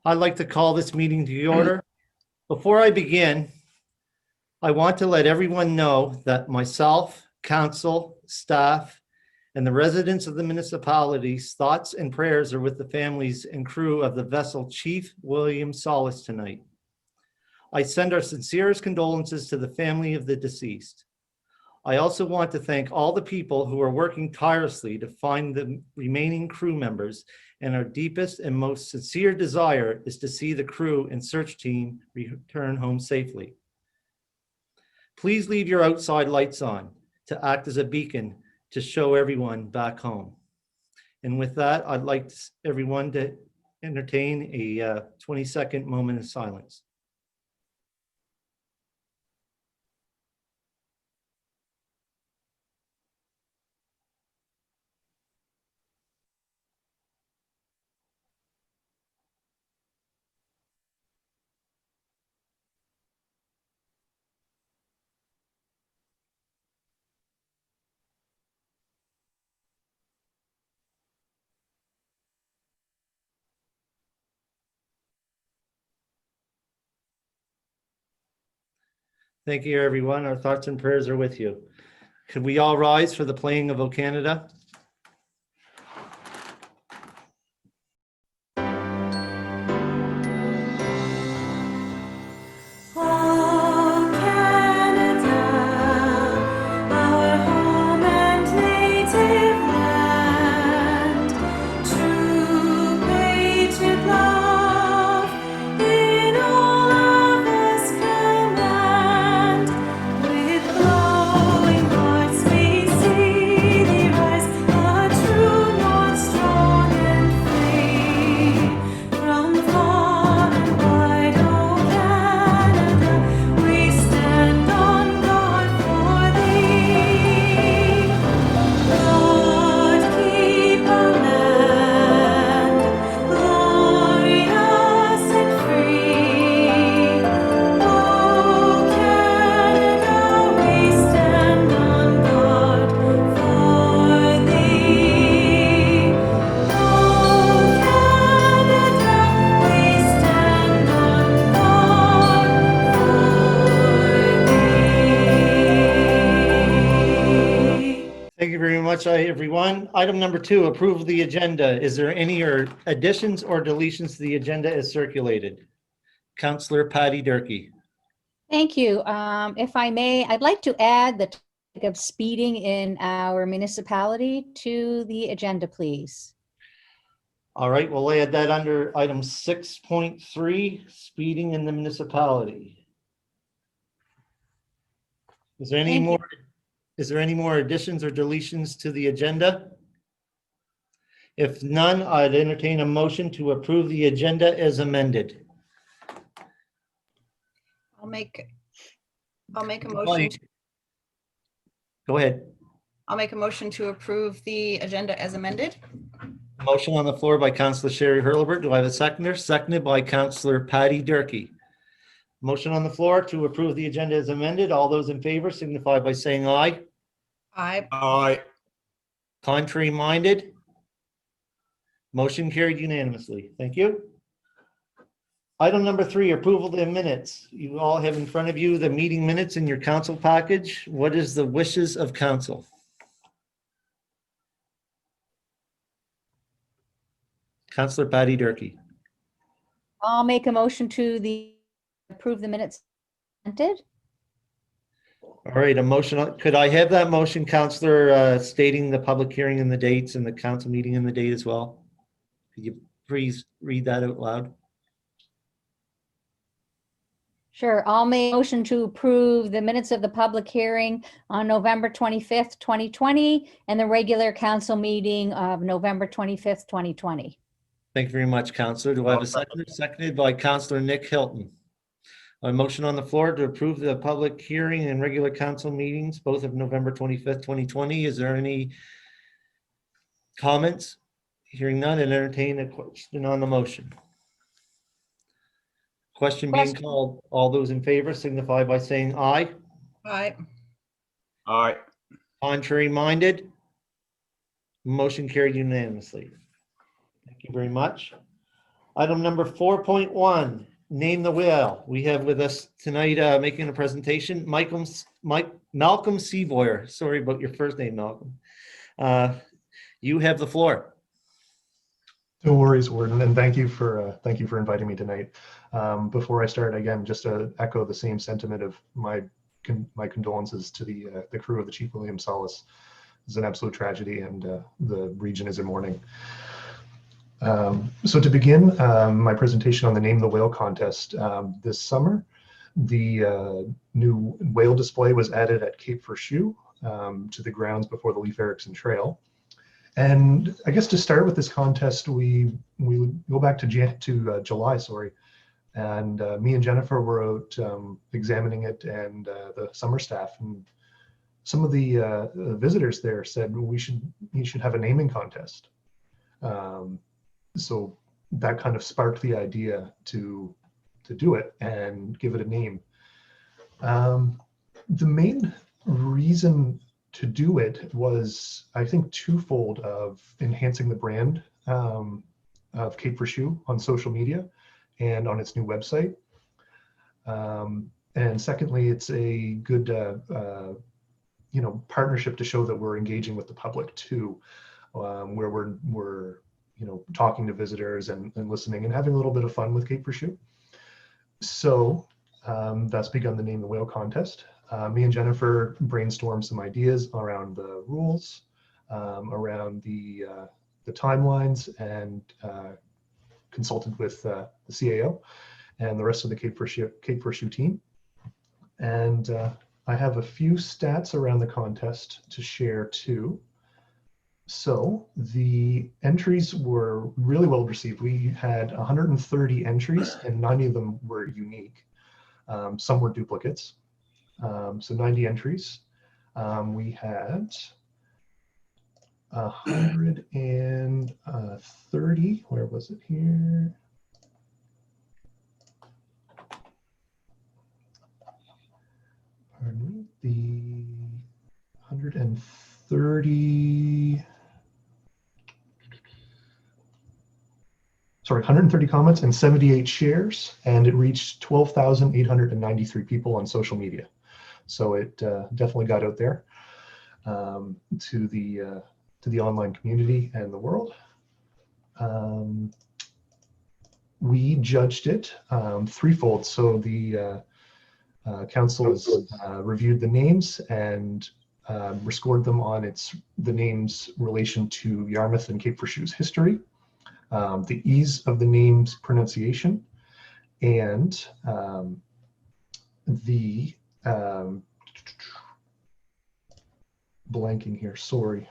I'd like to call this meeting to order. Before I begin, I want to let everyone know that myself, council, staff, and the residents of the municipality's thoughts and prayers are with the families and crew of the vessel Chief William Solis tonight. I send our sincerest condolences to the family of the deceased. I also want to thank all the people who are working tirelessly to find the remaining crew members, and our deepest and most sincere desire is to see the crew and search team return home safely. Please leave your outside lights on to act as a beacon to show everyone back home. And with that, I'd like everyone to entertain a 20-second moment of silence. Thank you, everyone. Our thoughts and prayers are with you. Could we all rise for the playing of O Canada? Thank you very much, everyone. Item number 2, approve the agenda. Is there any additions or deletions to the agenda as circulated? Councillor Patty Durkee. Thank you. If I may, I'd like to add the topic of speeding in our municipality to the agenda, please. All right, we'll add that under item 6.3, speeding in the municipality. Is there any more? Is there any more additions or deletions to the agenda? If none, I'd entertain a motion to approve the agenda as amended. I'll make a motion. Go ahead. I'll make a motion to approve the agenda as amended. Motion on the floor by Councillor Sherry Hurlbert. Do I have a seconder? Seconded by Councillor Patty Durkee. Motion on the floor to approve the agenda as amended. All those in favor signify by saying aye. Aye. Aye. Contrary minded? Motion carried unanimously. Thank you. Item number 3, approval of the minutes. You all have in front of you the meeting minutes in your council package. What is the wishes of council? Councillor Patty Durkee. I'll make a motion to approve the minutes presented. All right, a motion. Could I have that motion, Councillor, stating the public hearing and the dates and the council meeting and the date as well? Could you please read that out loud? Sure. I'll make a motion to approve the minutes of the public hearing on November 25th, 2020, and the regular council meeting of November 25th, 2020. Thank you very much, Councillor. Do I have a seconder? Seconded by Councillor Nick Hilton. A motion on the floor to approve the public hearing and regular council meetings, both of November 25th, 2020. Is there any comments? Hearing none, and entertain a question on the motion. Question being called. All those in favor signify by saying aye. Aye. Aye. Contrary minded? Motion carried unanimously. Thank you very much. Item number 4.1, name the whale. We have with us tonight making a presentation, Malcolm Seaboyer. Sorry about your first name, Malcolm. You have the floor. No worries, Warden, and thank you for inviting me tonight. Before I start, again, just to echo the same sentiment of my condolences to the crew of the Chief William Solace. It's an absolute tragedy, and the region is in mourning. So to begin my presentation on the Name the Whale contest, this summer, the new whale display was added at Cape Verschowe to the grounds before the Leif Erikson Trail. And I guess to start with this contest, we go back to July, sorry, and me and Jennifer were out examining it, and the summer staff, and some of the visitors there said you should have a naming contest. So that kind of sparked the idea to do it and give it a name. The main reason to do it was, I think, twofold: of enhancing the brand of Cape Verschowe on social media and on its new website. And secondly, it's a good partnership to show that we're engaging with the public too, where we're talking to visitors and listening and having a little bit of fun with Cape Verschowe. So that's begun the Name the Whale contest. Me and Jennifer brainstormed some ideas around the rules, around the timelines, and consulted with the CAO and the rest of the Cape Verschowe team. And I have a few stats around the contest to share too. So the entries were really well received. We had 130 entries, and 90 of them were unique. Some were duplicates. So 90 entries. We had 130, where was it here? Pardon me, the 130 comments and 78 shares, and it reached 12,893 people on social media. So it definitely got out there to the online community and the world. We judged it threefold. So the council has reviewed the names and scored them on the names' relation to Yarmouth and Cape Verschowe's history, the ease of the name's pronunciation, and the blanking here, sorry.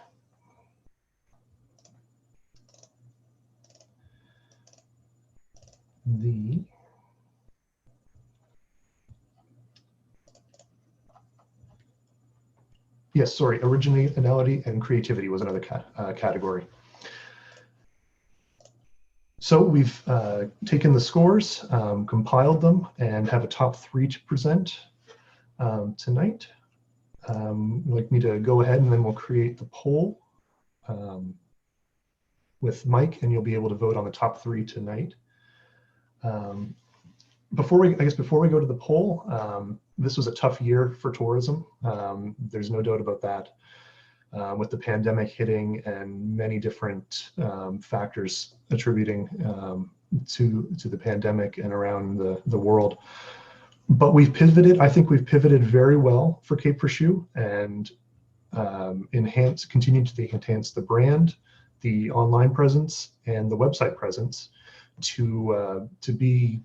Yes, sorry, originality and creativity was another category. So we've taken the scores, compiled them, and have a top 3 to present tonight. Would like me to go ahead, and then we'll create the poll with Mike, and you'll be able to vote on the top 3 tonight. Before we go to the poll, this was a tough year for tourism. There's no doubt about that. With the pandemic hitting and many different factors attributing to the pandemic and around the world. But we've pivoted. I think we've pivoted very well for Cape Verschowe, and continue to enhance the brand, the online presence, and the website presence to be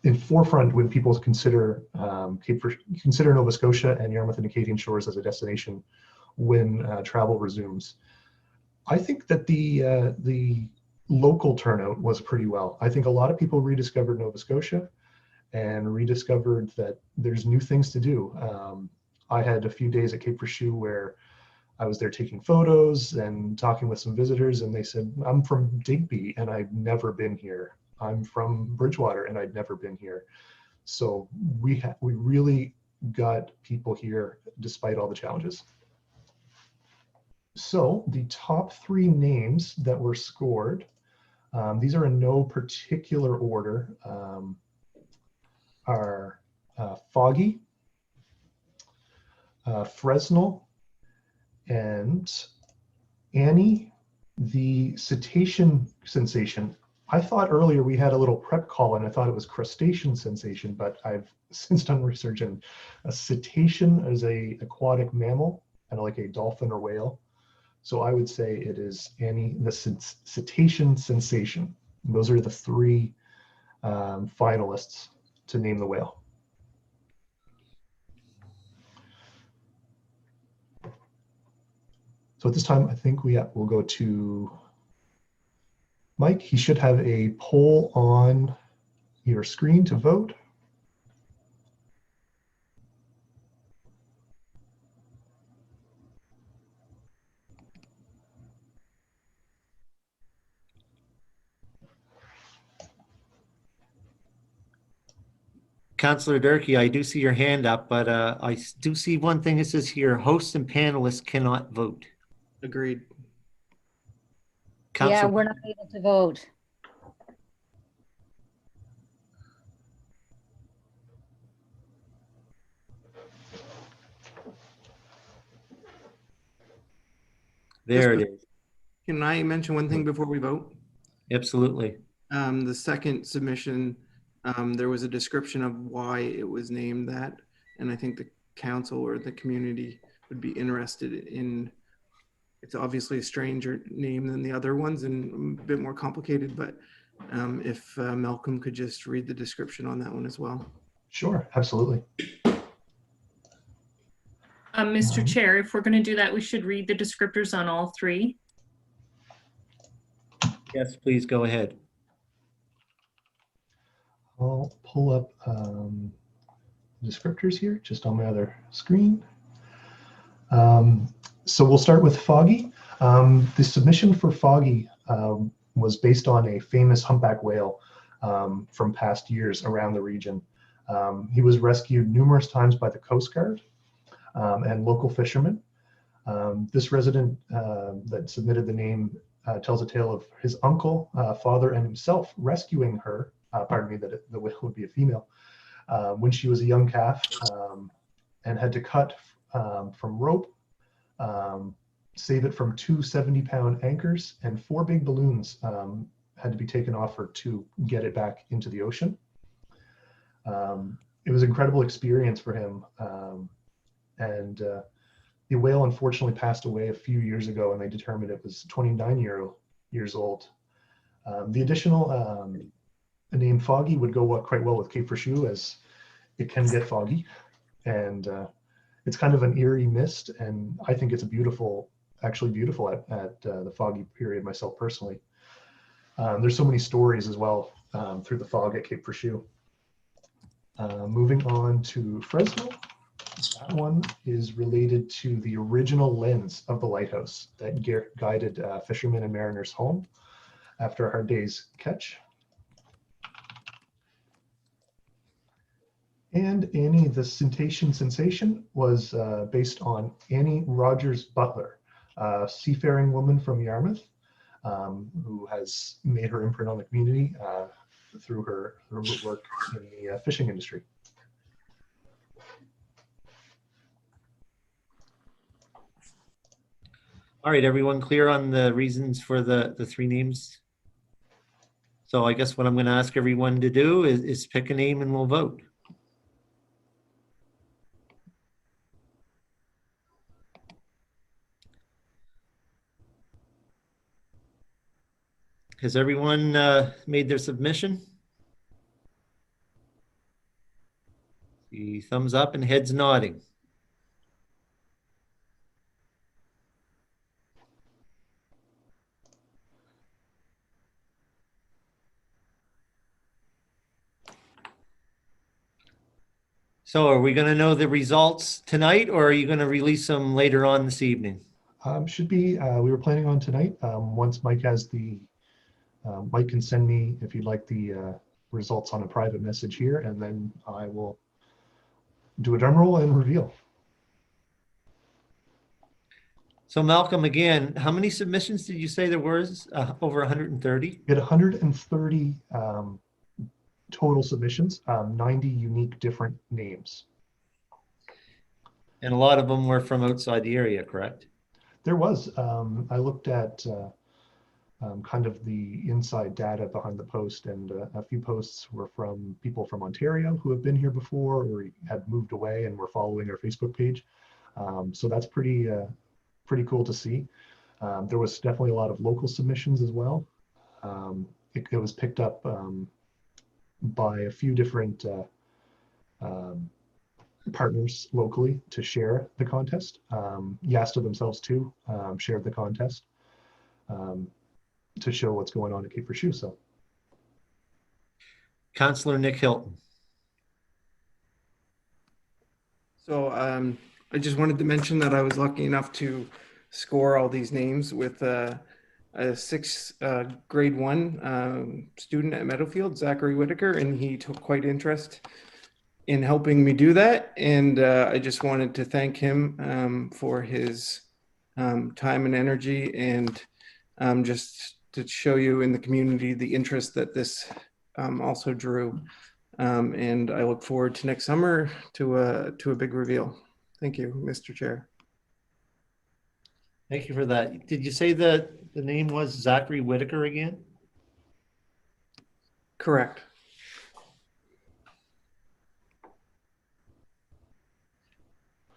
in forefront when people consider Nova Scotia and Yarmouth and Acadian Shores as a destination when travel resumes. I think that the local turnout was pretty well. I think a lot of people rediscovered Nova Scotia and rediscovered that there's new things to do. I had a few days at Cape Verschowe where I was there taking photos and talking with some visitors, and they said, I'm from Digby and I've never been here. I'm from Bridgewater and I'd never been here. So we really got people here despite all the challenges. So the top 3 names that were scored These are in no particular order. Are Foggy, Fresnel, and Annie, the cetacean sensation. I thought earlier we had a little prep call and I thought it was crustacean sensation, but I've since done research, and a cetacean is a aquatic mammal, kind of like a dolphin or whale. So I would say it is Annie, the cetacean sensation. And those are the three finalists to name the whale. So at this time, I think we'll go to Mike. He should have a poll on your screen to vote. Councillor Durkee, I do see your hand up, but I do see one thing that says here, hosts and panelists cannot vote. Agreed. Yeah, Councillor, we're not able to vote. there it is. Can I mention one thing before we vote? Absolutely. The second submission, there was a description of why it was named that, and I think the council or the community would be interested in. It's obviously a stranger name than the other ones and a bit more complicated, but if Malcolm could just read the description on that one as well. Sure, absolutely. Mr. Chair, if we're going to do that, we should read the descriptors on all three. Yes, please go ahead. I'll pull up descriptors here, just on my other screen. So we'll start with Foggy. The submission for Foggy was based on a famous humpback whale from past years around the region. He was rescued numerous times by the Coast Guard and local fishermen. This resident that submitted the name tells a tale of his uncle, father, and himself rescuing her, pardon me, that the whale would be a female, when she was a young calf, and had to cut from rope, save it from two 70-pound anchors, and 4 big balloons had to be taken off her to get it back into the ocean. It was an incredible experience for him. And the whale unfortunately passed away a few years ago, and they determined it was 29 years old. The additional name Foggy would go quite well with Cape Frishew, as it can get foggy, and it's kind of an eerie mist, and I think it's actually beautiful at the foggy period myself personally. There's so many stories as well through the fog at Cape Frishew. Moving on to Fresno. That one is related to the original lens of the lighthouse that guided fishermen and mariners home after a hard day's catch. And Annie, the cetacean sensation, was based on Annie Rogers Butler, a seafaring woman from Yarmouth, who has made her imprint on the community through her work in the fishing industry. All right, everyone clear on the reasons for the 3 names? So I guess what I'm going to ask everyone to do is pick a name and we'll vote. Has everyone made their submission? The thumbs up and heads nodding. So are we going to know the results tonight, or are you going to release them later on this evening? Should be, we were planning on tonight. Once Mike has Mike can send me, if you'd like, the results on a private message here, and then I will do a drum roll and reveal. So Malcolm, again, how many submissions did you say there was? Over 130? We had 130 total submissions, 90 unique different names. And a lot of them were from outside the area, correct? There was, I looked at kind of the inside data behind the post, and a few posts were from people from Ontario who have been here before or had moved away and were following our Facebook page. So that's pretty cool to see. There was definitely a lot of local submissions as well. It was picked up by a few different partners locally to share the contest. Yasta themselves too shared the contest to show what's going on at Cape Shoe. So, Councillor Nick Hilton. So I just wanted to mention that I was lucky enough to score all these names with a grade 1 student at Meadowfield, Zachary Whitaker, and he took quite interest in helping me do that. And I just wanted to thank him for his time and energy, and just to show you in the community the interest that this also drew. And I look forward to next summer to a big reveal. Thank you, Mr. Chair. Thank you for that. Did you say that the name was Zachary Whitaker again? Correct.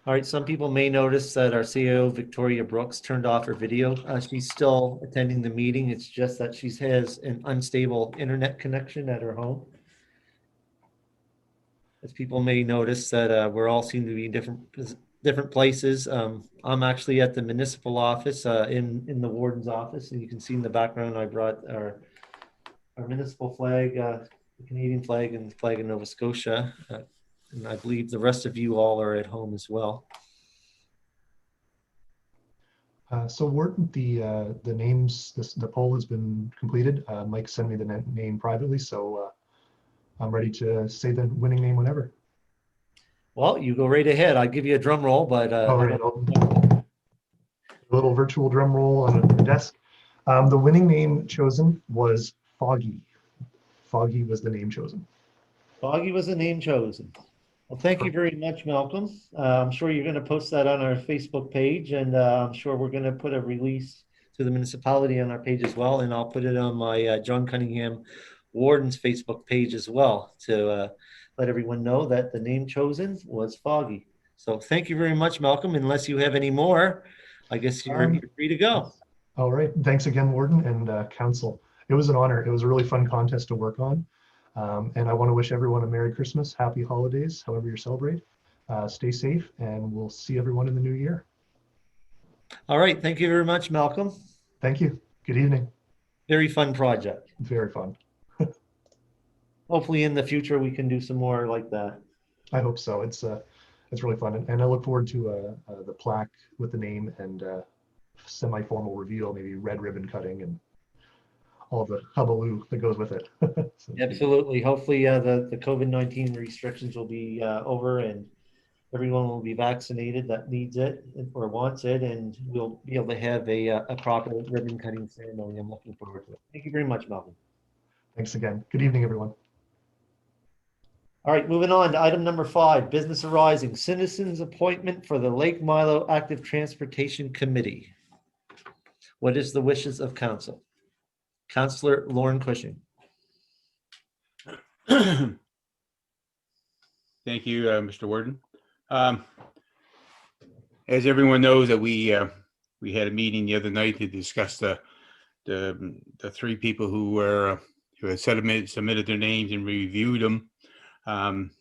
All right, some people may notice that our CEO, Victoria Brooks, turned off her video. She's still attending the meeting. It's just that she has an unstable internet connection at her home. As people may notice that we're all seem to be in different places. I'm actually at the municipal office in the warden's office, and you can see in the background I brought our municipal flag, the Canadian flag, and the flag of Nova Scotia. And I believe the rest of you all are at home as well. So Warden, the names, the poll has been completed. Mike sent me the name privately, so I'm ready to say the winning name whenever. Well, you go right ahead. I'll give you a drum roll, but All right, a little virtual drum roll on the desk. The winning name chosen was Foggy. Foggy was the name chosen. Foggy was the name chosen. Well, thank you very much, Malcolm. I'm sure you're going to post that on our Facebook page, and I'm sure we're going to put a release to the municipality on our page as well, and I'll put it on my John Cunningham Warden's Facebook page as well to let everyone know that the name chosen was Foggy. So thank you very much, Malcolm. Unless you have any more, I guess you're free to go. All right. Thanks again, Warden and Council. It was an honor. It was a really fun contest to work on. And I want to wish everyone a Merry Christmas, Happy Holidays, however you celebrate. Stay safe, and we'll see everyone in the new year. All right. Thank you very much, Malcolm. Thank you. Good evening. Very fun project. Very fun. Hopefully in the future we can do some more like that. I hope so. It's really fun, and I look forward to the plaque with the name and semi-formal reveal, maybe red ribbon cutting and all the hullabaloo that goes with it. So, Absolutely. Hopefully the COVID-19 restrictions will be over and everyone will be vaccinated that needs it or wants it, and we'll be able to have a proper ribbon cutting ceremony. I'm looking forward to it. Thank you very much, Malcolm. Thanks again. Good evening, everyone. All right, moving on to item number 5, business arising, citizens appointment for the Lake Milo Active Transportation Committee. What is the wishes of council? Councillor Lauren Cushing. Thank you, Mr. Warden. As everyone knows, that we had a meeting the other night to discuss the 3 people who had submitted their names and reviewed them.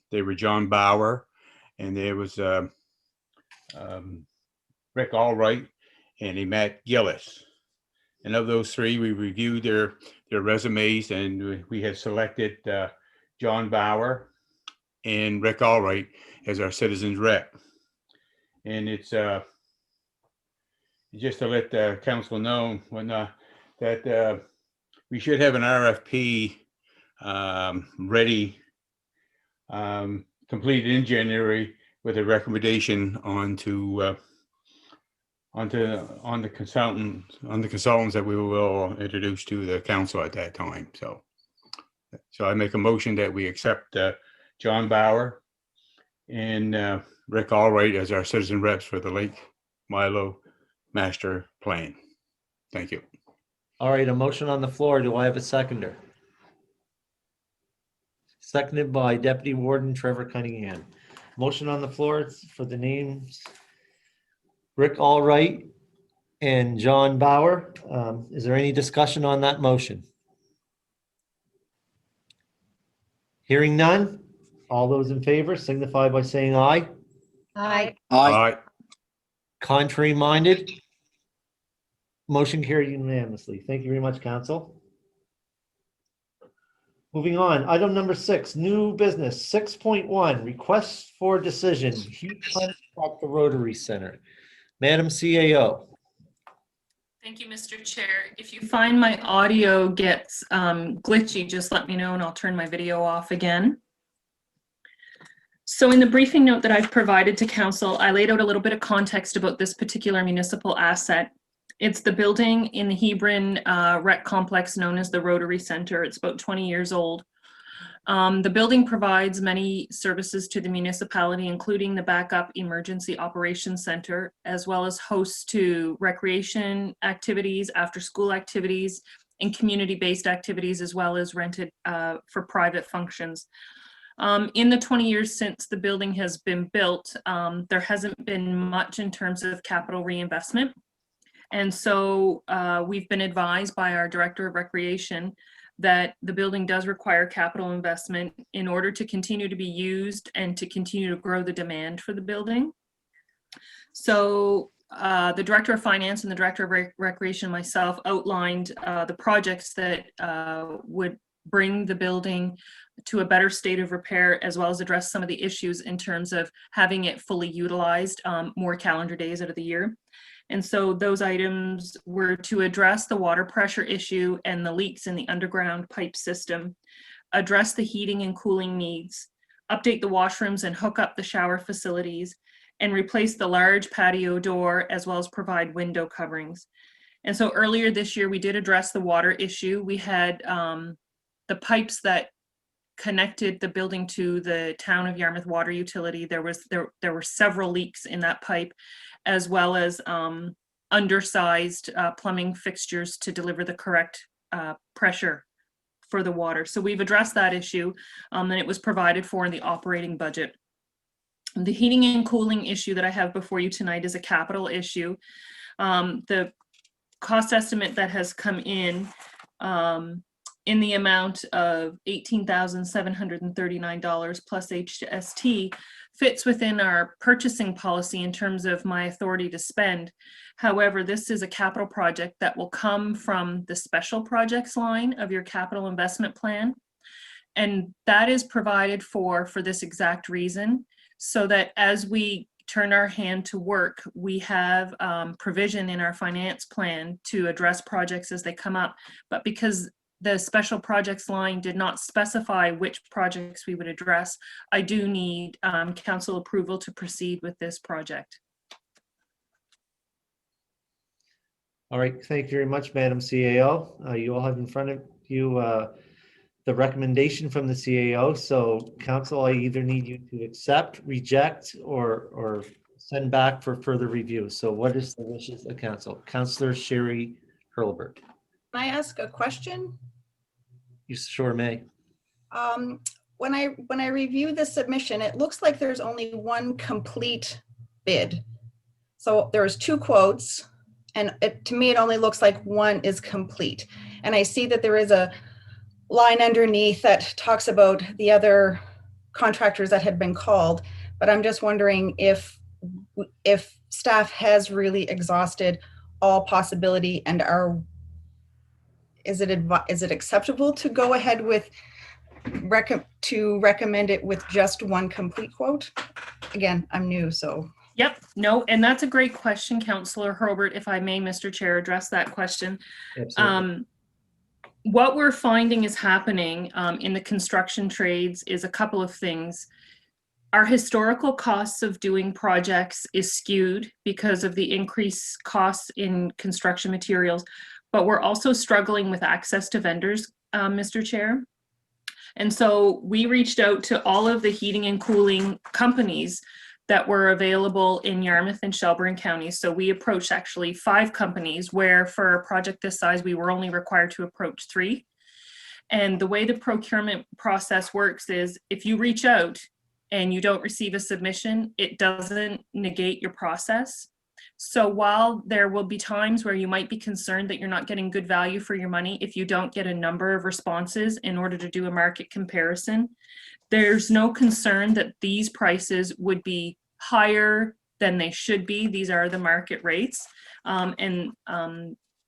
They were John Bauer, and there was Rick Allwright, and Matt Gillis. And of those 3, we reviewed their resumes, and we had selected John Bauer and Rick Allwright as our citizens rep. And it's just to let the council know that we should have an RFP ready, completed in January, with a recommendation onto on the consultants that we will introduce to the council at that time. So I make a motion that we accept John Bauer and Rick Allwright as our citizen reps for the Lake Milo Master Plan. Thank you. All right, a motion on the floor. Do I have a seconder? Seconded by Deputy Warden Trevor Cunningham. Motion on the floor for the names Rick Allwright and John Bauer. Is there any discussion on that motion? Hearing none. All those in favor signify by saying aye. Aye. Aye. Contrary minded? Motion carried unanimously. Thank you very much, Council. Moving on, item number 6, new business, 6.1, requests for decision, heat pump at the Rotary Center. Madam CAO. Thank you, Mr. Chair. If you find my audio gets glitchy, just let me know and I'll turn my video off again. So in the briefing note that I've provided to council, I laid out a little bit of context about this particular municipal asset. It's the building in the Hebron rec complex known as the Rotary Center. It's about 20 years old. The building provides many services to the municipality, including the backup emergency operations center, as well as hosts to recreation activities, after-school activities, and community-based activities, as well as rented for private functions. In the 20 years since the building has been built, there hasn't been much in terms of capital reinvestment. And so we've been advised by our Director of Recreation that the building does require capital investment in order to continue to be used and to continue to grow the demand for the building. So the Director of Finance and the Director of Recreation, myself, outlined the projects that would bring the building to a better state of repair, as well as address some of the issues in terms of having it fully utilized more calendar days out of the year. And so those items were to address the water pressure issue and the leaks in the underground pipe system, address the heating and cooling needs, update the washrooms and hook up the shower facilities, and replace the large patio door, as well as provide window coverings. And so earlier this year, we did address the water issue. We had the pipes that connected the building to the town of Yarmouth water utility. There were several leaks in that pipe, as well as undersized plumbing fixtures to deliver the correct pressure for the water. So we've addressed that issue, and it was provided for in the operating budget. The heating and cooling issue that I have before you tonight is a capital issue. The cost estimate that has come in the amount of $18,739 plus HST fits within our purchasing policy in terms of my authority to spend. However, this is a capital project that will come from the special projects line of your capital investment plan. And that is provided for this exact reason, so that as we turn our hand to work, we have provision in our finance plan to address projects as they come up. But because the special projects line did not specify which projects we would address, I do need council approval to proceed with this project. All right, thank you very much, Madam CAO. You all have in front of you the recommendation from the CAO. So council, I either need you to accept, reject, or send back for further review. So what is the wishes of council? Councillor Sherry Hurlbert. Can I ask a question? You sure may. When I review the submission, it looks like there's only one complete bid. So there's 2 quotes, and to me, it only looks like one is complete. And I see that there is a line underneath that talks about the other contractors that had been called, but I'm just wondering if staff has really exhausted all possibility, and is it acceptable to go ahead with recommend it with just one complete quote? Again, I'm new, so. Yep, no, and that's a great question, Councillor Hurlbert, if I may, Mr. Chair, address that question. Absolutely. What we're finding is happening in the construction trades is a couple of things. our historical costs of doing projects is skewed because of the increased costs in construction materials, but we're also struggling with access to vendors, Mr. Chair. And so we reached out to all of the heating and cooling companies that were available in Yarmouth and Shelburne counties. So we approached actually 5 companies, where for a project this size, we were only required to approach 3. And the way the procurement process works is if you reach out and you don't receive a submission, it doesn't negate your process. So while there will be times where you might be concerned that you're not getting good value for your money if you don't get a number of responses in order to do a market comparison, there's no concern that these prices would be higher than they should be. These are the market rates.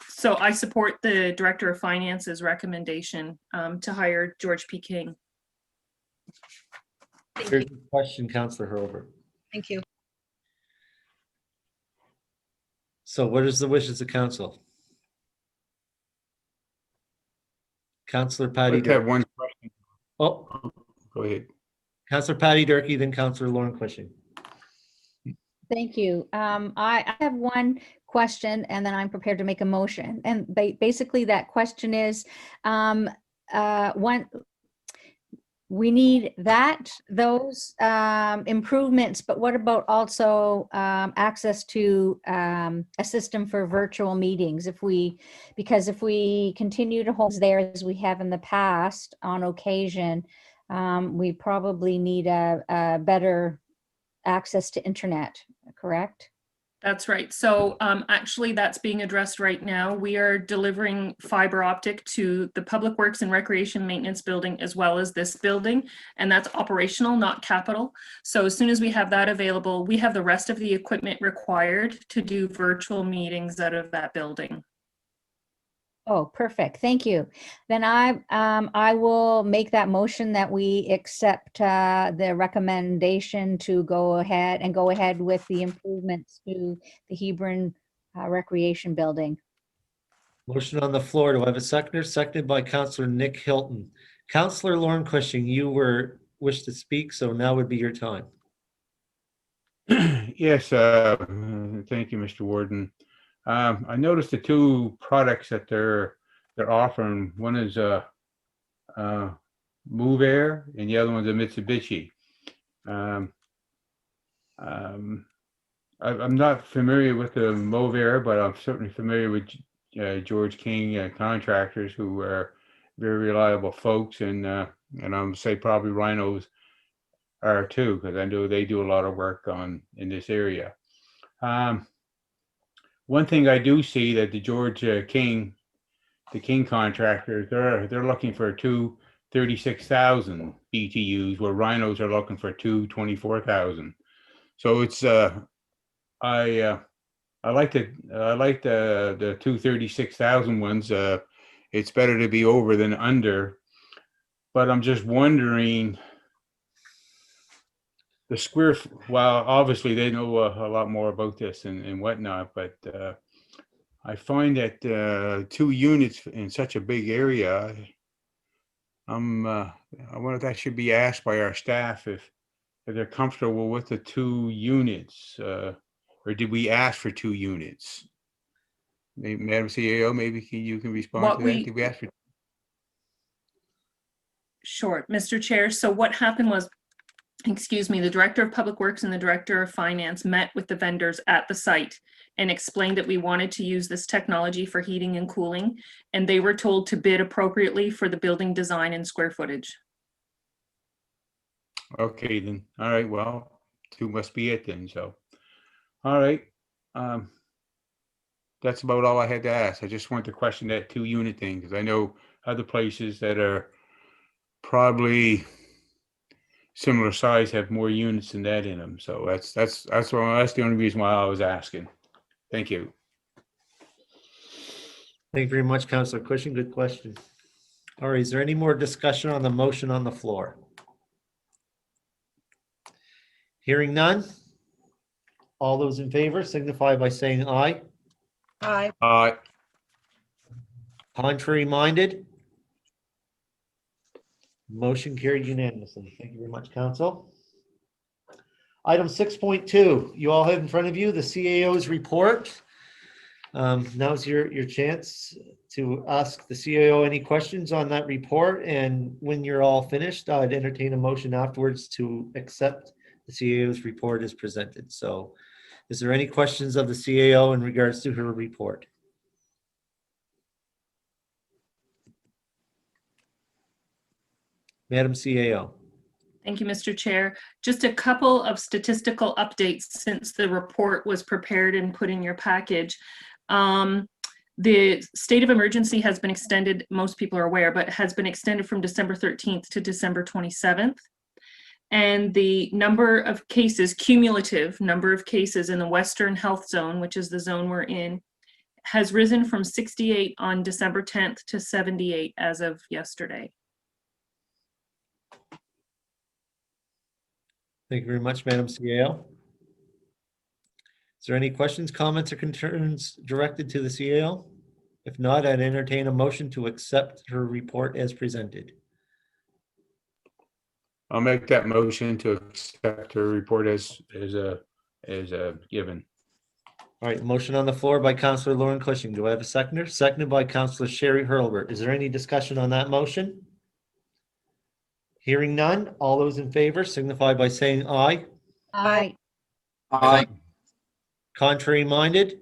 So I support the Director of Finance's recommendation to hire George P. King. Here's a question, Councillor Hurlbert. Thank you. So what is the wishes of council? Councillor I'd Patty like to have Durkee. one question. Oh, Go ahead. Councillor Patty Durkee, then Councillor Lauren Cushing. Thank you. I have one question and then I'm prepared to make a motion. And basically that question is, we need those improvements, but what about also access to a system for virtual meetings? Because if we continue to hold there as we have in the past on occasion, we probably need a better access to internet, correct? That's right. So actually that's being addressed right now. We are delivering fiber optic to the Public Works and Recreation Maintenance Building as well as this building, and that's operational, not capital. So as soon as we have that available, we have the rest of the equipment required to do virtual meetings out of that building. Oh, perfect. Thank you. Then I will make that motion that we accept the recommendation to go ahead with the improvements to the Hebron Recreation Building. Motion on the floor. Do I have a seconder? Seconded by Councillor Nick Hilton. Councillor Lauren Cushing, you wish to speak, so now would be your time. Yes, thank you, Mr. Warden. I noticed the 2 products that they're offering. One is Move Air, and the other one's a Mitsubishi. I'm not familiar with the Move Air, but I'm certainly familiar with George King contractors, who are very reliable folks, and I'm say probably Rhinos are too, because I know they do a lot of work in this area. One thing I do see that the George King, the King contractors, they're looking for 2 36,000 BTUs, where Rhinos are looking for 2 24,000. So it's I like the 2 36,000 ones. It's better to be over than under, but I'm just wondering the square. Well, obviously they know a lot more about this and whatnot, but I find that 2 units in such a big area, I wonder if that should be asked by our staff if they're comfortable with the 2 units, or did we ask for 2 units? Madam CAO, maybe you can respond to that. Did we ask for? Sure, Mr. Chair. So what happened was, excuse me, the Director of Public Works and the Director of Finance met with the vendors at the site and explained that we wanted to use this technology for heating and cooling, and they were told to bid appropriately for the building design and square footage. Okay, then. All right, well, 2 must be it then, so. All right. That's about all I had to ask. I just wanted to question that 2 unit thing, because I know other places that are probably similar size have more units than that in them. So that's the only reason why I was asking. Thank you. Thank you very much, Councillor Cushing. Good question. All right, is there any more discussion on the motion on the floor? Hearing none. All those in favor signify by saying aye. Aye. Contrary minded? Motion carried unanimously. Thank you very much, Council. Item 6.2, you all have in front of you the CAO's report. Now's your chance to ask the CAO any questions on that report. And when you're all finished, I'd entertain a motion afterwards to accept the CAO's report as presented. So is there any questions of the CAO in regards to her report? Madam CAO. Thank you, Mr. Chair. Just a couple of statistical updates since the report was prepared and put in your package. The state of emergency has been extended, most people are aware, but has been extended from December 13th to December 27th. And the number of cases, cumulative number of cases in the Western Health Zone, which is the zone we're in, has risen from 68 on December 10th to 78 as of yesterday. Thank you very much, Madam CAO. Is there any questions, comments, or concerns directed to the CAO? If not, I'd entertain a motion to accept her report as presented. I'll make that motion to accept her report as given. All right, motion on the floor by Councillor Lauren Cushing. Do I have a seconder? Seconded by Councillor Sherry Hurlbert. Is there any discussion on that motion? Hearing none, all those in favor signify by saying aye. Aye. Aye. Contrary minded?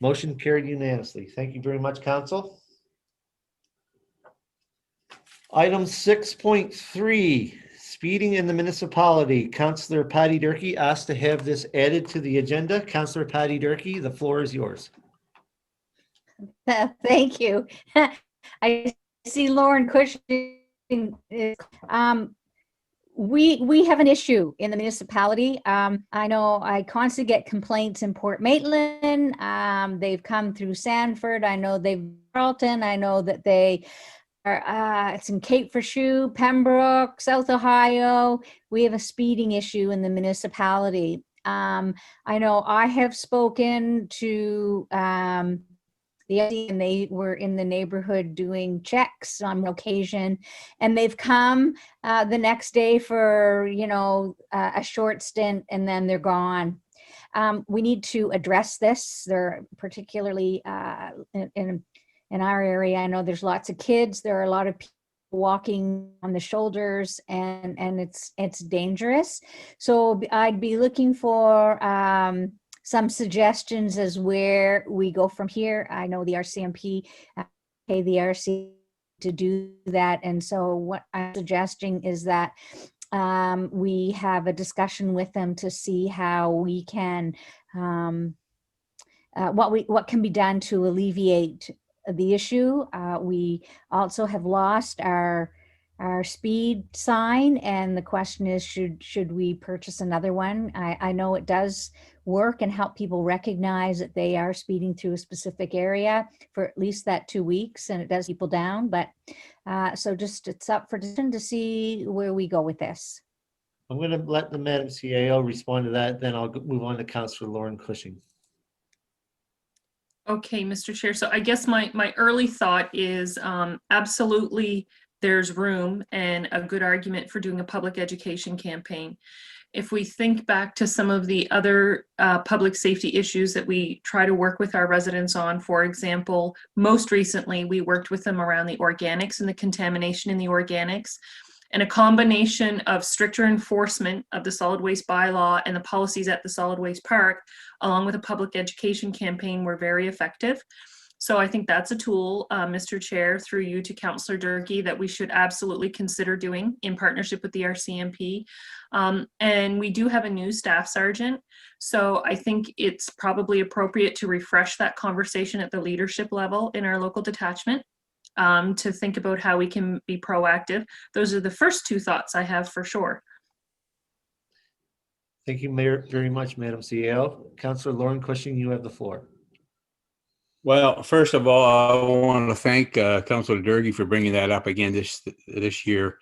Motion carried unanimously. Thank you very much, Council. Item 6.3, speeding in the municipality. Councillor Patty Durkee asked to have this added to the agenda. Councillor Patty Durkee, the floor is yours. Thank you. I see Lauren Cushing. We have an issue in the municipality. I know I constantly get complaints in Port Maitland. They've come through Sanford. I know they've Carlton. I know that they are, it's in Cape Fershu, Pembroke, South Ohio. We have a speeding issue in the municipality. I know I have spoken to and they were in the neighborhood doing checks on occasion, and they've come the next day for, you know, a short stint, and then they're gone. We need to address this. They're particularly in our area. I know there's lots of kids. There are a lot of people walking on the shoulders, and it's dangerous. So I'd be looking for some suggestions as where we go from here. I know the RCMP pay the RC to do that. And so what I'm suggesting is that we have a discussion with them to see how we can, what can be done to alleviate the issue. We also have lost our speed sign, and the question is, should we purchase another one? I know it does work and help people recognize that they are speeding through a specific area for at least that 2 weeks, and it does people down. But so just it's up for discussion to see where we go with this. I'm going to let the Madam CAO respond to that, then I'll move on to Councillor Lauren Cushing. Okay, Mr. Chair. So I guess my early thought is absolutely there's room and a good argument for doing a public education campaign. If we think back to some of the other public safety issues that we try to work with our residents on, for example, most recently we worked with them around the organics and the contamination in the organics. And a combination of stricter enforcement of the solid waste bylaw and the policies at the solid waste park, along with a public education campaign, were very effective. So I think that's a tool, Mr. Chair, through you to Councillor Durkee, that we should absolutely consider doing in partnership with the RCMP. And we do have a new staff sergeant. So I think it's probably appropriate to refresh that conversation at the leadership level in our local detachment. To think about how we can be proactive. Those are the first two thoughts I have for sure. Thank you, Mayor, very much, Madam CAO. Councillor Lauren Cushing, you have the floor. Well, first of all, I want to thank Councilor Durkee for bringing that up again this year.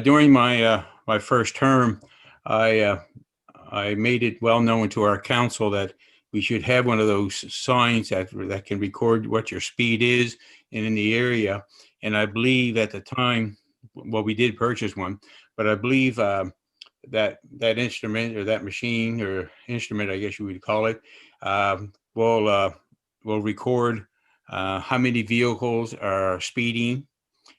During my my first term, I made it well known to our council that we should have one of those signs that can record what your speed is and in the area. And I believe at the time, well, we did purchase one, but I believe that instrument or that machine or instrument, I guess you would call it, will record how many vehicles are speeding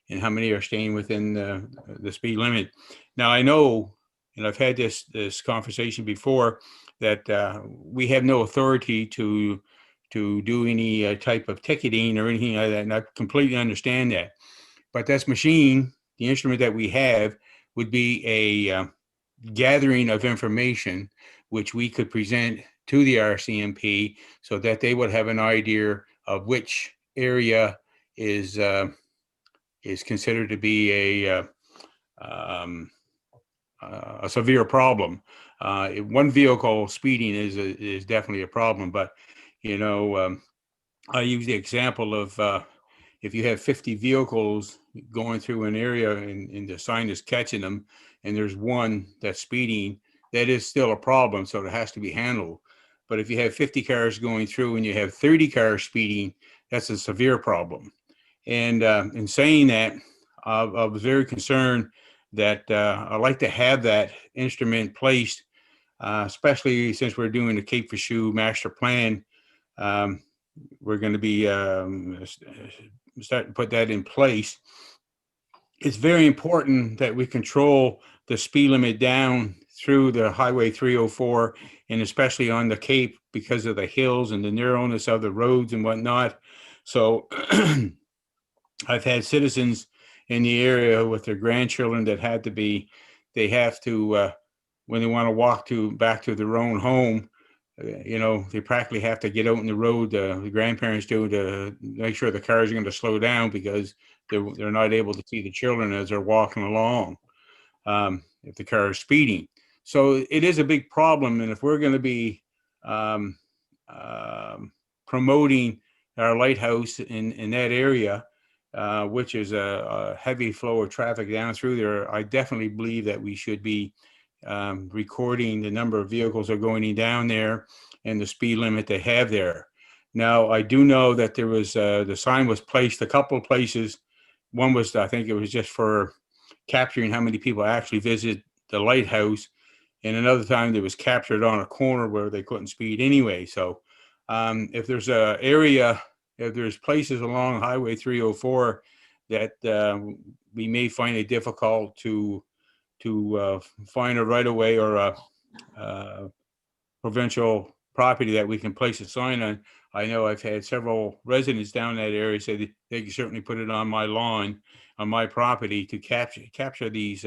and how many are staying within the speed limit. Now I know, and I've had this conversation before, that we have no authority to do any type of ticketing or anything like that, and I completely understand that. But this machine, the instrument that we have, would be a gathering of information which we could present to the RCMP so that they would have an idea of which area is considered to be a severe problem. One vehicle speeding is definitely a problem, but you know, I use the example of if you have 50 vehicles going through an area and the sign is catching them, and there's one that's speeding, that is still a problem, so it has to be handled. But if you have 50 cars going through and you have 30 cars speeding, that's a severe problem. And in saying that, I was very concerned that I'd like to have that instrument placed, especially since we're doing the Cape Fichu master plan. We're going to be starting to put that in place. It's very important that we control the speed limit down through the Highway 304, and especially on the Cape because of the hills and the narrowness of the roads and whatnot. So I've had citizens in the area with their grandchildren that they have to, when they want to walk back to their own home, you know, they practically have to get out in the road, the grandparents do, to make sure the cars are going to slow down because they're not able to see the children as they're walking along if the car is speeding. So it is a big problem. And if we're going to be promoting our lighthouse in that area, which is a heavy flow of traffic down through there, I definitely believe that we should be recording the number of vehicles that are going down there and the speed limit they have there. Now, I do know that there was the sign was placed a couple of places. One was, I think it was just for capturing how many people actually visit the lighthouse. And another time it was captured on a corner where they couldn't speed anyway. So if there's a area, if there's places along Highway 304 that we may find it difficult to find a right of way or a provincial property that we can place a sign on. I know I've had several residents down that area say that they can certainly put it on my lawn, on my property, to capture these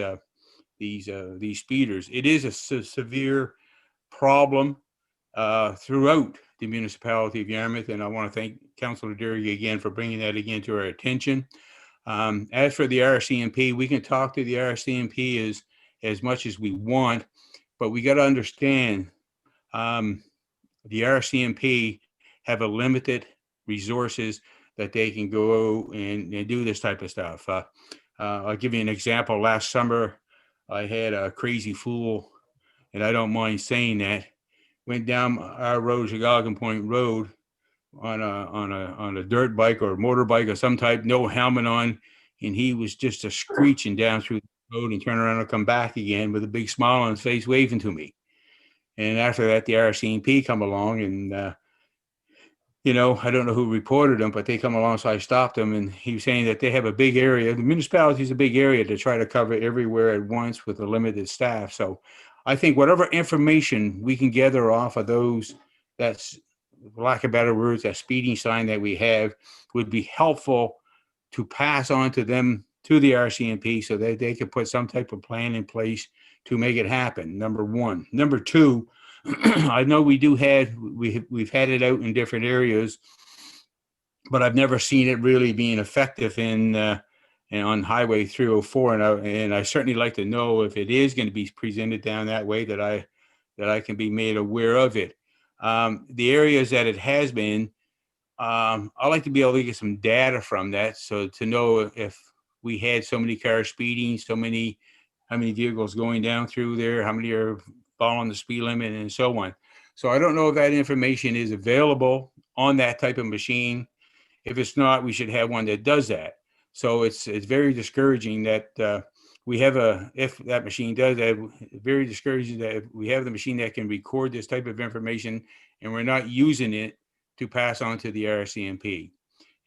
speeders. It is a severe problem throughout the municipality of Yarmouth, and I want to thank Councillor Derry again for bringing that again to our attention. As for the RCMP, we can talk to the RCMP as much as we want, but we got to understand the RCMP have a limited resources that they can go and do this type of stuff. I'll give you an example. Last summer, I had a crazy fool, and I don't mind saying that, went down our road, Chicago Point Road, on a dirt bike or motorbike or some type, no helmet on, and he was just a screeching down through the road and turn around and come back again with a big smile on his face, waving to me. And after that, the RCMP come along, and you know, I don't know who reported him, but they come along, so I stopped him, and he was saying that they have a big area. The municipality is a big area to try to cover everywhere at once with a limited staff. So I think whatever information we can gather off of those, that's, for lack of better words, that speeding sign that we have, would be helpful to pass on to them, to the RCMP, so that they could put some type of plan in place to make it happen. Number one. Number two, I know we've had it out in different areas, but I've never seen it really being effective on Highway 304, and I certainly like to know if it is going to be presented down that way, that I can be made aware of it. The areas that it has been, I like to be able to get some data from that, so to know if we had so many cars speeding, how many vehicles going down through there, how many are following the speed limit, and so on. So I don't know if that information is available on that type of machine. If it's not, we should have one that does that. So it's very discouraging that we have if that machine does that, very discouraging that if we have the machine that can record this type of information and we're not using it to pass on to the RCMP.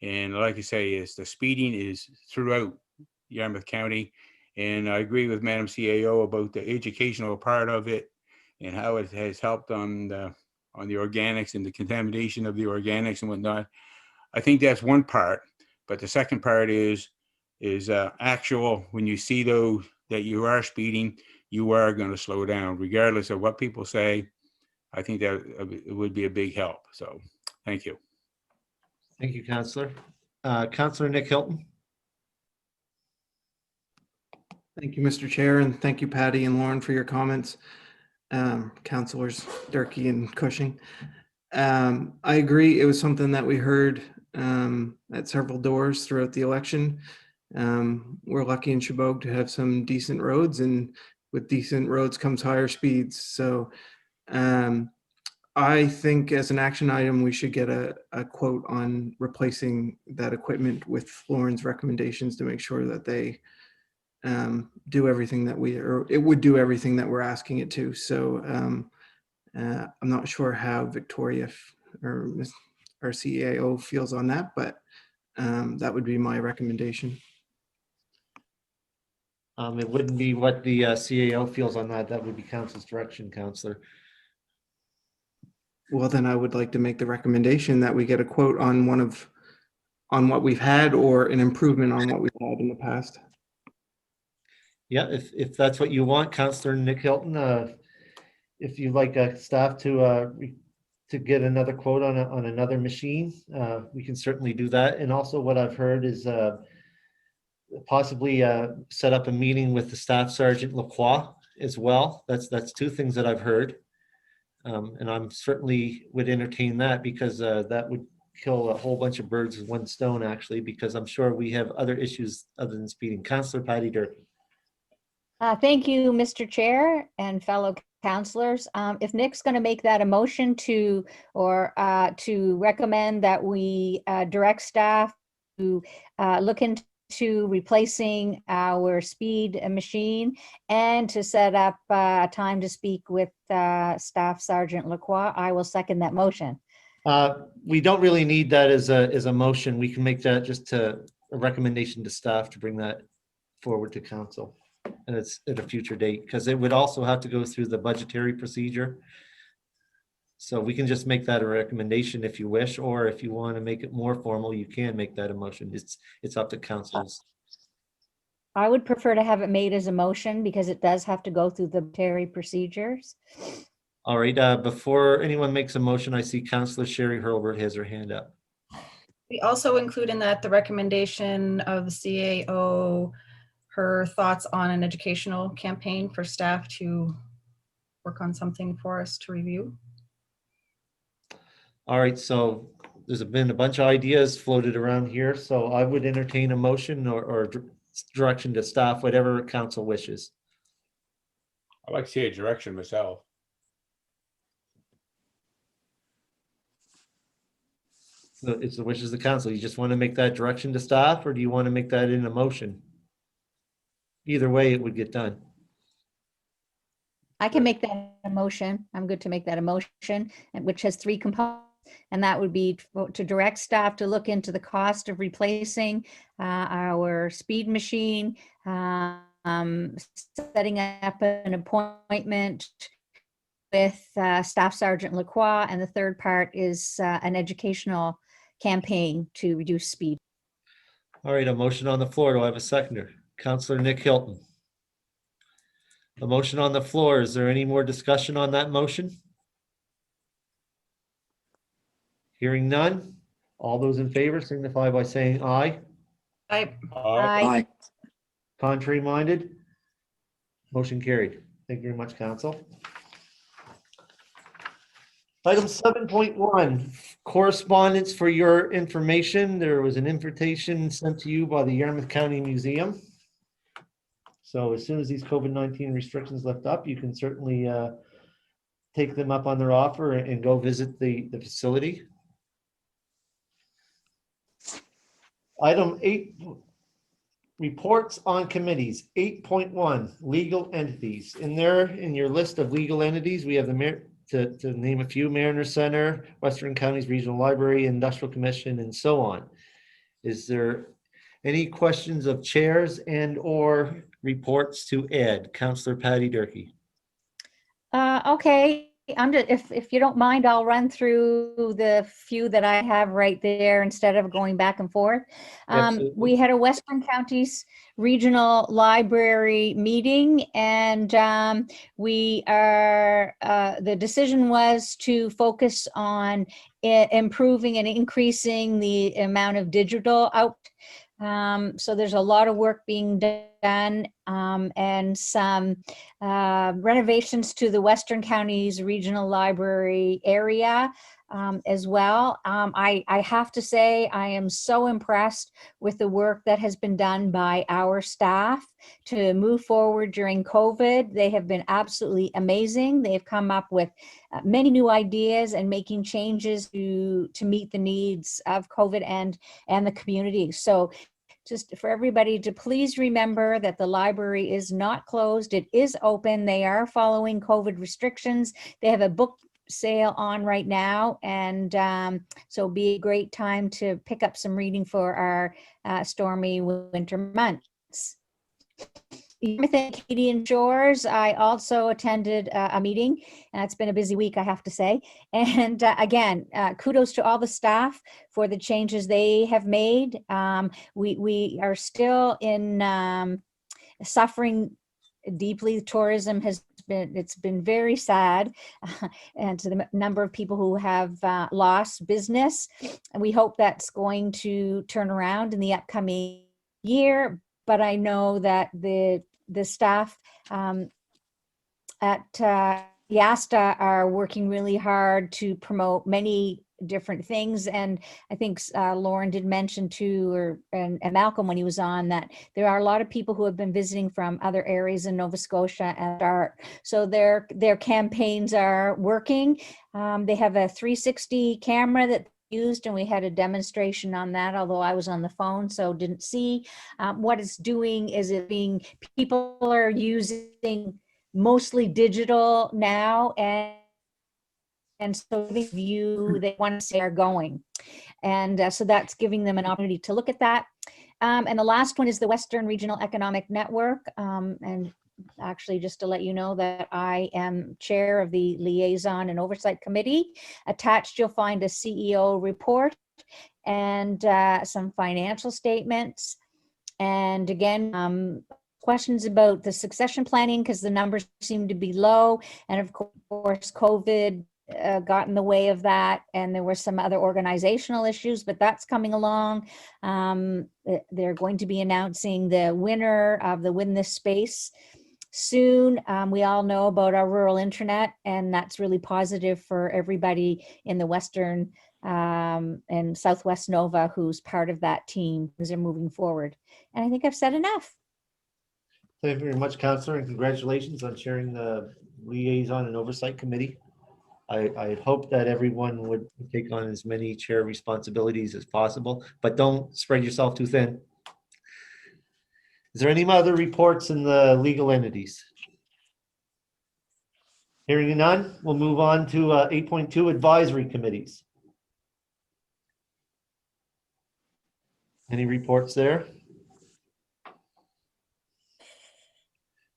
And like I say, is the speeding is throughout Yarmouth County. And I agree with Madam CAO about the educational part of it and how it has helped on the organics and the contamination of the organics and whatnot. I think that's one part, but the second part is actual, when you see those that you are speeding, you are going to slow down regardless of what people say. I think that it would be a big help. So thank you. Thank you, Councillor. Councillor Nick Hilton. Thank you, Mr. Chair, and thank you, Patty and Lauren, for your comments. Councillors Durkee and Cushing. I agree. It was something that we heard at several doors throughout the election. We're lucky in Chebogue to have some decent roads, and with decent roads comes higher speeds. So I think as an action item, we should get a quote on replacing that equipment with Lauren's recommendations to make sure that they do everything that it would do everything that we're asking it to. So I'm not sure how Victoria or our CAO feels on that, but that would be my recommendation. It wouldn't be what the CAO feels on that. That would be council's direction, Councillor. Well, then I would like to make the recommendation that we get a quote on on what we've had or an improvement on what we've had in the past. Yeah, if that's what you want, Councillor Nick Hilton, if you'd like staff to get another quote on another machine, we can certainly do that. And also what I've heard is possibly set up a meeting with the Staff Sergeant Lacroix as well. That's two things that I've heard. And I'm certainly would entertain that, because that would kill a whole bunch of birds with one stone, actually, because I'm sure we have other issues other than speeding. Councillor Patty Durkee. Thank you, Mr. Chair and fellow councillors. If Nick's going to make that a motion to recommend that we direct staff to look into replacing our speed machine and to set up a time to speak with Staff Sergeant Lacroix, I will second that motion. We don't really need that as a motion. We can make that just a recommendation to staff to bring that forward to council. And it's at a future date, because it would also have to go through the budgetary procedure. So we can just make that a recommendation if you wish, or if you want to make it more formal, you can make that a motion. It's up to councils. I would prefer to have it made as a motion because it does have to go through the budgetary procedures. All right, before anyone makes a motion, I see Councillor Sherry Hurlbert has her hand up. We also include in that the recommendation of the CAO, her thoughts on an educational campaign for staff to work on something for us to review. All right, so there's been a bunch of ideas floated around here, so I would entertain a motion or direction to staff, whatever council wishes. I'd like to see a direction myself. So it's the wishes of the council. You just want to make that direction to staff, or do you want to make that in a motion? Either way, it would get done. I can make that a motion. I'm good to make that a motion, which has three components. And that would be to direct staff to look into the cost of replacing our speed machine, setting up an appointment with Staff Sergeant Lacroix. And the third part is an educational campaign to reduce speed. All right, a motion on the floor. Do I have a seconder? Councillor Nick Hilton. A motion on the floor. Is there any more discussion on that motion? Hearing none. All those in favor signify by saying aye. Aye. Contrary minded? Motion carried. Thank you very much, council. Item 7.1, correspondence for your information. There was an invitation sent to you by the Yarmouth County Museum. So as soon as these COVID-19 restrictions lift up, you can certainly take them up on their offer and go visit the facility. Item 8, reports on committees, 8.1, legal entities. In there, in your list of legal entities, we have the mayor, to name a few, Mariner Center, Western Counties Regional Library, Industrial Commission, and so on. Is there any questions of chairs and or reports to Ed? Counselor Patty Durkee. Okay, if you don't mind, I'll run through the few that I have right there instead of going back and forth. Absolutely. We had a Western Counties Regional Library meeting, and the decision was to focus on improving and increasing the amount of digital out. So there's a lot of work being done, and some renovations to the Western Counties Regional Library area as well. I have to say, I am so impressed with the work that has been done by our staff to move forward during COVID. They have been absolutely amazing. They've come up with many new ideas and making changes to meet the needs of COVID and the community. So just for everybody to please remember that the library is not closed. It is open. They are following COVID restrictions. They have a book sale on right now. And so it'll be a great time to pick up some reading for our stormy winter months. Within Acadian Shores, I also attended a meeting, and it's been a busy week, I have to say. And again, kudos to all the staff for the changes they have made. We are still in suffering deeply. Tourism it's been very sad, and to the number of people who have lost business. And we hope that's going to turn around in the upcoming year. But I know that the staff at Yasta are working really hard to promote many different things. And I think Lauren did mention too, and Malcolm when he was on, that there are a lot of people who have been visiting from other areas in Nova Scotia and art. So their campaigns are working. They have a 360 camera that used, and we had a demonstration on that, although I was on the phone, so didn't see. What it's doing is people are using mostly digital now, and so the view they want to say are going. And so that's giving them an opportunity to look at that. And the last one is the Western Regional Economic Network. And actually, just to let you know that I am chair of the Liaison and Oversight Committee. Attached, you'll find a CEO report and some financial statements. And again, questions about the succession planning, because the numbers seem to be low. And of course, COVID got in the way of that, and there were some other organizational issues, but that's coming along. They're going to be announcing the winner of the Win This Space soon. We all know about our rural internet, and that's really positive for everybody in the Western and Southwest Nova who's part of that team as they're moving forward. And I think I've said enough. Thank you very much, Councillor, and congratulations on chairing the Liaison and Oversight Committee. I hope that everyone would take on as many chair responsibilities as possible, but don't spread yourself too thin. Is there any other reports in the legal entities? Hearing none, we'll move on to 8.2 advisory committees. Any reports there?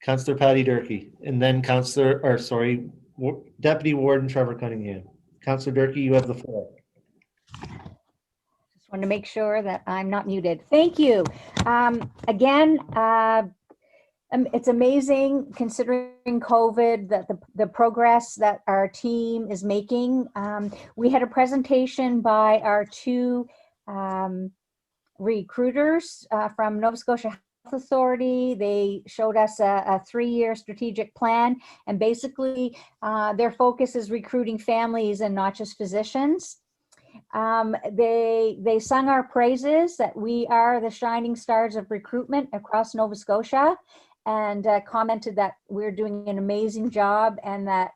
Councillor Patty Durkee, and then Deputy Warden Trevor Cunningham. Councillor Durkee, you have the floor. Just want to make sure that I'm not muted. Thank you. Again, it's amazing considering COVID that the progress that our team is making. We had a presentation by our two recruiters from Nova Scotia Health Authority. They showed us a 3-year strategic plan, and basically their focus is recruiting families and not just physicians. They sung our praises, that we are the shining stars of recruitment across Nova Scotia, and commented that we're doing an amazing job, and that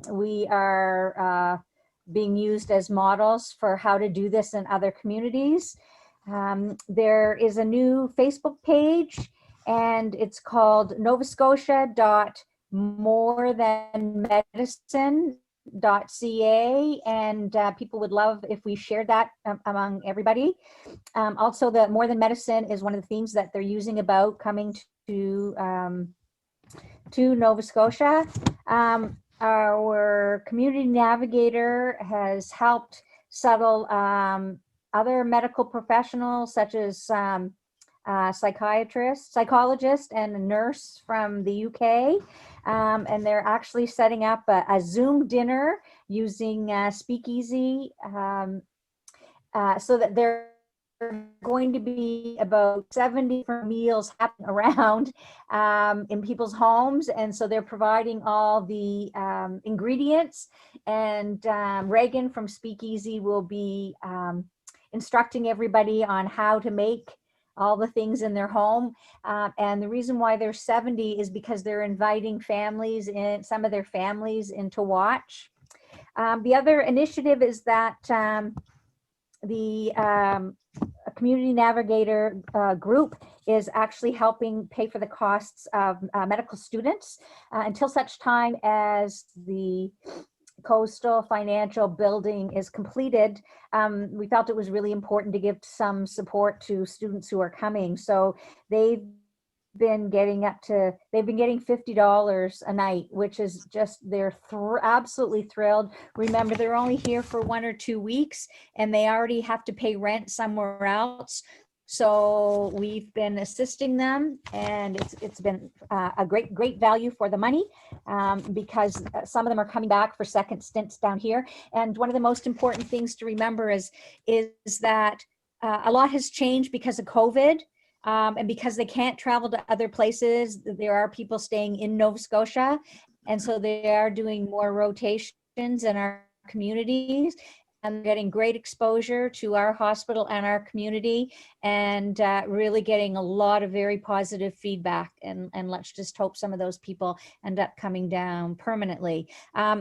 we are being used as models for how to do this in other communities. There is a new Facebook page, and it's called Nova Scotia.morethanmedicine.ca, and people would love if we shared that among everybody. Also, the More Than Medicine is one of the themes that they're using about coming to Nova Scotia. Our community navigator has helped settle other medical professionals such as psychologist and a nurse from the UK. And they're actually setting up a Zoom dinner using Speakeasy, so that they're going to be about 70 different meals happening around in people's homes. And so they're providing all the ingredients, and Reagan from Speakeasy will be instructing everybody on how to make all the things in their home. And the reason why there's 70 is because they're inviting families in, some of their families in to watch. The other initiative is that the community navigator group is actually helping pay for the costs of medical students until such time as the coastal financial building is completed. We felt it was really important to give some support to students who are coming. So they've been getting $50 a night, which is just, they're absolutely thrilled. Remember, they're only here for 1 or 2 weeks, and they already have to pay rent somewhere else. So we've been assisting them, and it's been a great value for the money, because some of them are coming back for second stints down here. And one of the most important things to remember is that a lot has changed because of COVID. And because they can't travel to other places, there are people staying in Nova Scotia. And so they are doing more rotations in our communities, and getting great exposure to our hospital and our community, and really getting a lot of very positive feedback. And let's just hope some of those people end up coming down permanently.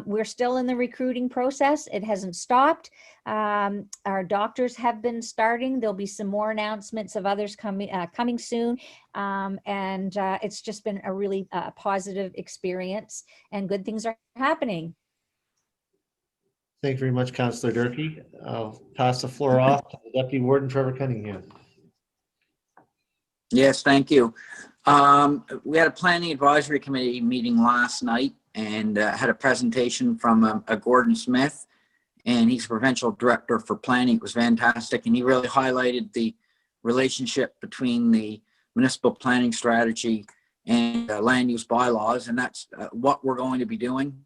We're still in the recruiting process. It hasn't stopped. Our doctors have been starting. There'll be some more announcements of others coming soon. And it's just been a really positive experience, and good things are happening. Thank you very much, Councillor Durkee. I'll pass the floor off to the Deputy Warden, Trevor Cunningham. Yes, thank you. We had a planning advisory committee meeting last night, and had a presentation from Gordon Smith, and he's provincial director for planning. It was fantastic, and he really highlighted the relationship between the municipal planning strategy and land use bylaws, and that's what we're going to be doing.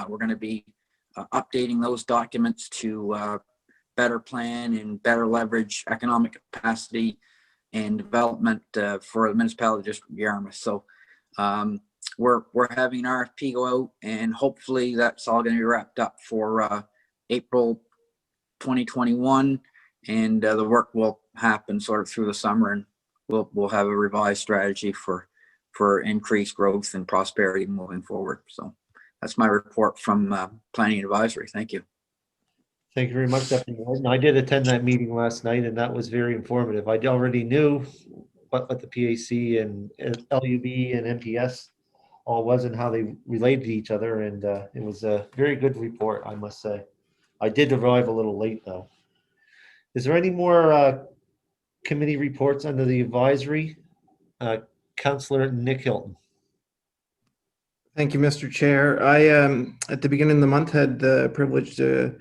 We're going to be updating those documents to better plan and better leverage economic capacity and development for the municipality district of Yarmouth. So we're having an RFP go out, and hopefully that's all going to be wrapped up for April 2021, and the work will happen sort of through the summer, and we'll have a revised strategy for increased growth and prosperity moving forward. So that's my report from Planning Advisory. Thank you. Thank you very much, Deputy Warden. I did attend that meeting last night, and that was very informative. I already knew what the PAC and LUB and MPS all was and how they related to each other, and it was a very good report, I must say. I did arrive a little late, though. Is there any more committee reports under the advisory? Councillor Nick Hilton. Thank you, Mr. Chair. I, at the beginning of the month, had the privilege to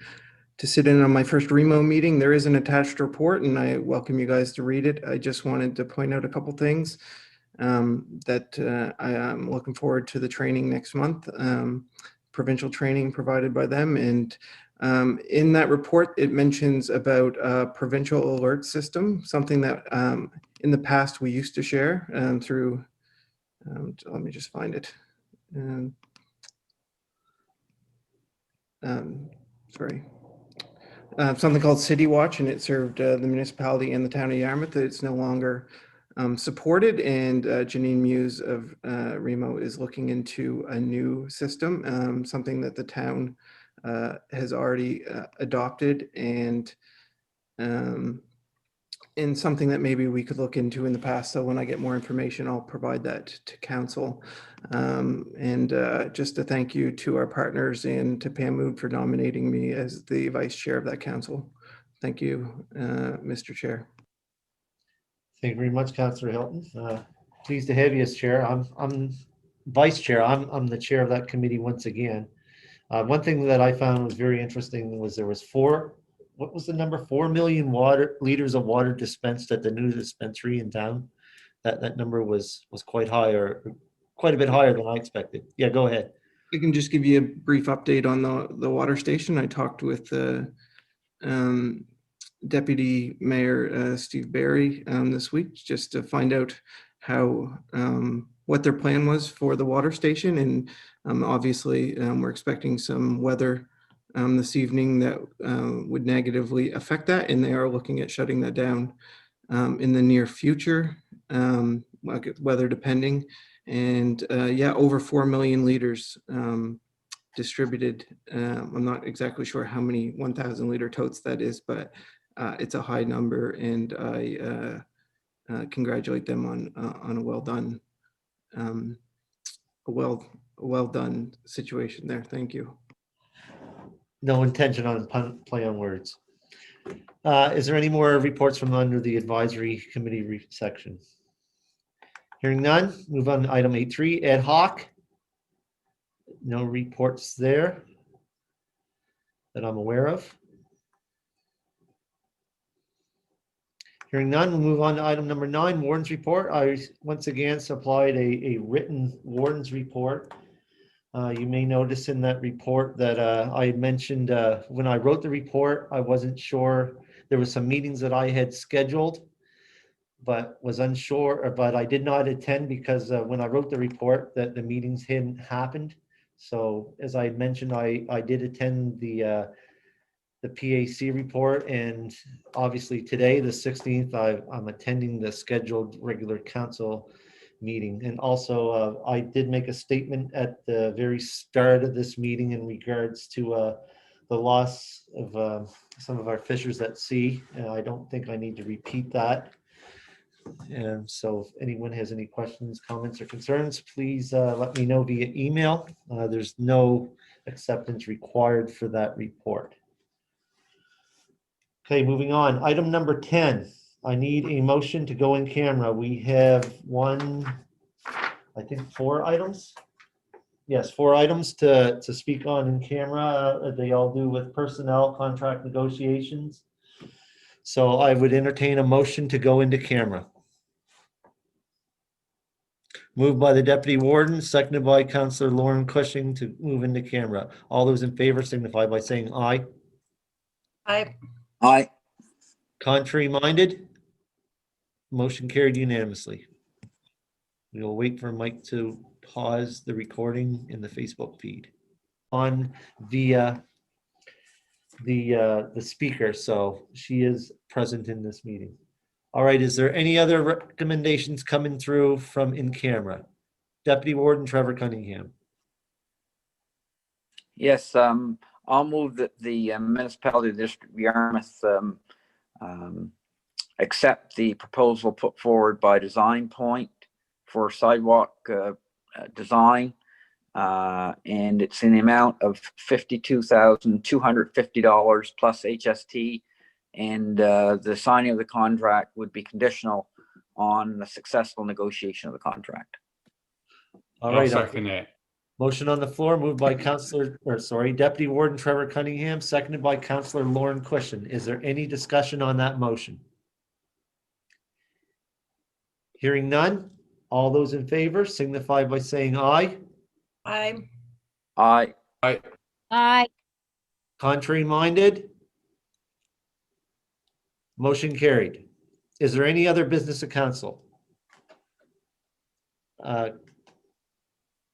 sit in on my first REMO meeting. There is an attached report, and I welcome you guys to read it. I just wanted to point out a couple things that I am looking forward to the training next month, provincial training provided by them. And in that report, it mentions about a provincial alert system, something that in the past we used to share through, let me just find it. Sorry. Something called City Watch, and it served the municipality and the town of Yarmouth. It's no longer supported, and Janine Muse of REMO is looking into a new system, something that the town has already adopted, and and something that maybe we could look into in the past. So when I get more information, I'll provide that to council. And just a thank you to our partners and to Pam Mood for nominating me as the vice chair of that council. Thank you, Mr. Chair. Thank you very much, Councillor Hilton. Pleased to have you as chair. I'm vice chair. I'm the chair of that committee once again. One thing that I found was very interesting was there was what was the number? 4 million liters of water dispensed at the new dispensary in town. That number was quite high, or quite a bit higher than I expected. Yeah, go ahead. I can just give you a brief update on the water station. I talked with Deputy Mayor Steve Barry this week just to find out how what their plan was for the water station, and obviously we're expecting some weather this evening that would negatively affect that, and they are looking at shutting that down in the near future, weather depending. And yeah, over 4 million liters distributed. I'm not exactly sure how many 1,000 liter totes that is, but it's a high number, and I congratulate them on a well done, well done situation there. Thank you. No intention on play on words. Is there any more reports from under the advisory committee section? Hearing none, move on to item 8.3, ad hoc. No reports there that I'm aware of. Hearing none, we'll move on to item number 9, warden's report. I once again supplied a written warden's report. You may notice in that report that I mentioned when I wrote the report, I wasn't sure. There were some meetings that I had scheduled, but was unsure, but I did not attend because when I wrote the report that the meetings hadn't happened. So as I mentioned, I did attend the PAC report, and obviously today, the 16th, I'm attending the scheduled regular council meeting. And also I did make a statement at the very start of this meeting in regards to the loss of some of our fishers at sea. And I don't think I need to repeat that. And so if anyone has any questions, comments, or concerns, please let me know via email. There's no acceptance required for that report. Okay, moving on. Item number 10. I need a motion to go in camera. We have I think 4 items. Yes, 4 items to speak on in camera. They all do with personnel contract negotiations. So I would entertain a motion to go into camera. Moved by the Deputy Warden, seconded by Councillor Lauren Cushing to move into camera. All those in favor signify by saying aye. Aye. Contrary minded? Motion carried unanimously. We will wait for Mike to pause the recording in the Facebook feed on via the speaker, so she is present in this meeting. All right, is there any other recommendations coming through from in camera? Deputy Warden Trevor Cunningham. Yes, I'll move that the municipality of District of Yarmouth accept the proposal put forward by Design Point for sidewalk design, and it's in the amount of $52,250 plus HST, and the signing of the contract would be conditional on the successful negotiation of the contract. All I'll right. second that. Motion on the floor, moved by Deputy Warden Trevor Cunningham, seconded by Councillor Lauren Cushing. Is there any discussion on that motion? Hearing none, all those in favor signify by saying aye. Aye. Aye. Aye. Contrary minded? Motion carried. Is there any other business of council?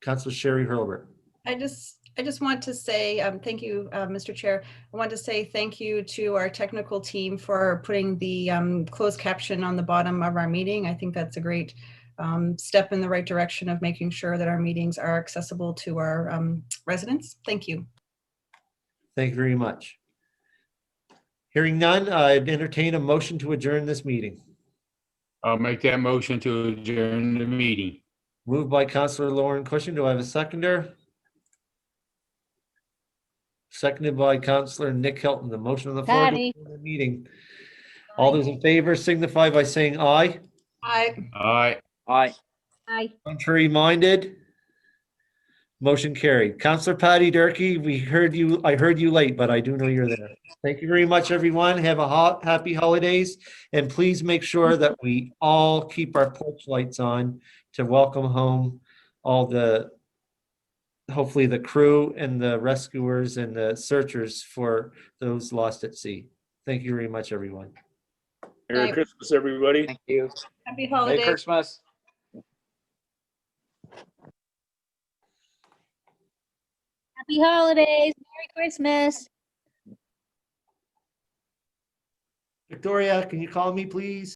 Councillor Sherry Hurlbert. I just want to say thank you, Mr. Chair. I want to say thank you to our technical team for putting the closed caption on the bottom of our meeting. I think that's a great step in the right direction of making sure that our meetings are accessible to our residents. Thank you. Thank you very much. Hearing none, I'd entertain a motion to adjourn this meeting. I'll make that motion to adjourn the meeting. Moved by Counselor Lauren Cushing. Do I have a seconder? Seconded by Counselor Nick Hilton. The motion on the floor to Patty. adjourn the meeting. All those in favor signify by saying aye. I, All right. Aye. Aye. Contrary minded? Motion carried. Counselor Patty Durkee, we heard you, I heard you late, but I do know you're there. Thank you very much, everyone. Have a happy holidays. And please make sure that we all keep our porch lights on to welcome home all the, hopefully the crew and the rescuers and the searchers for those lost at sea. Thank you very much, everyone. Merry Night. Christmas, everybody. Thank you. happy Merry holidays. Christmas. Happy holidays. Merry Christmas. Victoria, can you call me, please?